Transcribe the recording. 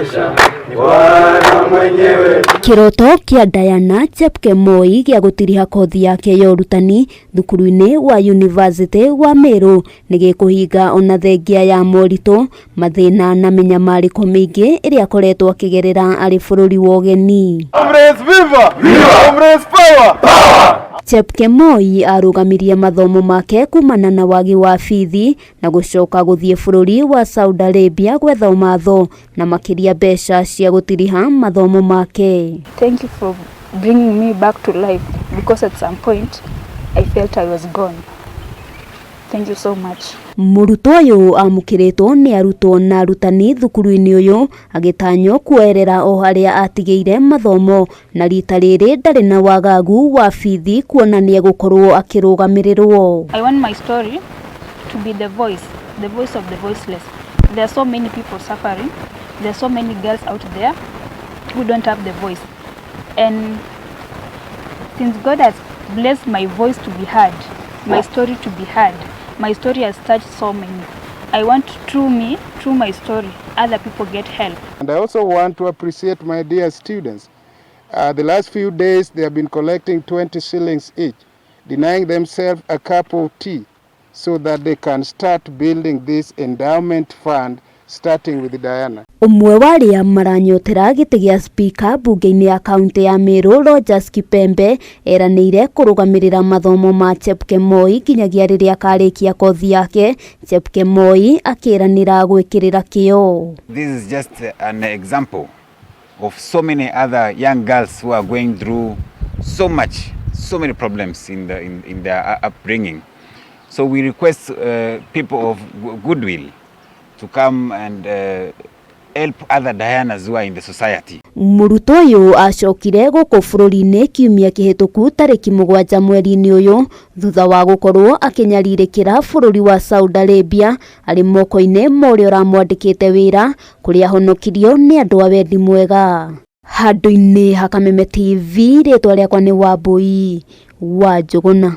maisha ni Bwana mwenyewe. Kiroto kia Diana Chepkemoi gia gutiriha kothi yake ya urutani thukuru-ini wa University wa Meru nigikuhinga ona thengia ya morito mathina na minyamariko mingi iria akoretwo akigerera ari bururi wa ugeni. Chepkemoi arugamirie mathomo make kumana na wagi wa fithi na gucoka guthie bururi wa Saudi Arabia gwetha umatho na makiria mbeca cia gutiriha mathomo make. Thank you for bringing me back to life, because at some point I felt I was gone. Thank you so much. Murutwo uyu amukiritwo ni arutwo na urutani thukuru-ini uyu agitanyo kuerera o haria atigeire mathomo na rita riri ndari na wagagu wa fithi kuonania gukorwo akirugamirirwo. I want my story to be the voice of the voiceless. There are so many people suffering. There are so many girls out there who don't have the voice. And since God has blessed my voice to be heard, my story to be heard, my story has touched so many. I want through my story, other people get help. And I also want to appreciate my dear students. The last few days they have been collecting 20 shillings each, denying themselves a cup of tea so that they can start building this endowment fund, starting with Diana. Umwe waria maranyotera giti gia speaker bunge-ini ya kaunti ya Meru Rogers Kipembe eranire kurugamirira mathomo ma Chepkemoi kinyagia riria akarikia kothi yake. Chepkemoi akiranira gwikirira kio. This is just an example of so many other young girls who are going through so many problems in their upbringing. So we request people of goodwill to come and help other Dianas who are in the society. Murutwo uyu acokire guku bururi-ini Kiumia kihituku tariki 7 mweri-ini uyu thutha wa gukorwo akinyaririkira bururi wa Saudi Arabia ari moko-ini moria uramwandikite wira kuria honokirio ni andu a wendi mwega. Handu-ini ha Kameme TV ritwa riakwa ni Wambui wa Njuguna.